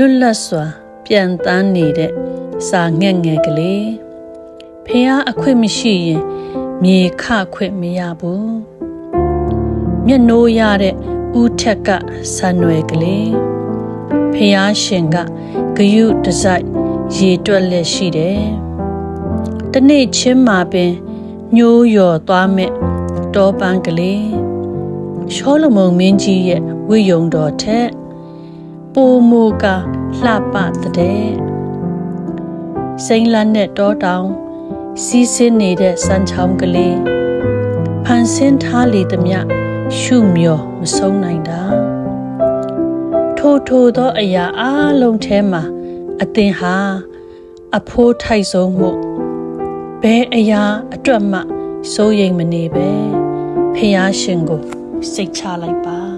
လွတ်လပ်စွာပြန်တန်းနေတဲ့စာငှက်ငယ်ကလေးဖះအခွင့်မရှိရင်မြေခခွင့်မရဘူးမျက်နှိုးရတဲ့ဦးထက်ကဆန်နွယ်ကလေးဖះရှင်ကဂယုတစိုက်ရေတွက်လက်ရှိတယ်တနေ့ချင်းမှာပင်ညိုးယော်သွားမဲ့တောပန်းကလေးရှောလမုန်မင်းကြီးရဲ့ဝိယုံတော်ထက်ပိုမိုကလှပတဲ့စိမ့်လန်းတဲ့တောတောင်စီးဆင်းနေတဲ့စမ်းချောင်းကလေးဖန်ဆင်းထားလေသမျှရှုမြော်မဆုံးနိုင်တာထိုသောအရာအလုံးထဲမှာအသင်ဟာအဖိုးထိုက်ဆုံးမှုဘယ်အရာအတွက်မှစိုးရိမ်မနေပဲဖះရှင်ကိုစိတ်ချလိုက်ပါ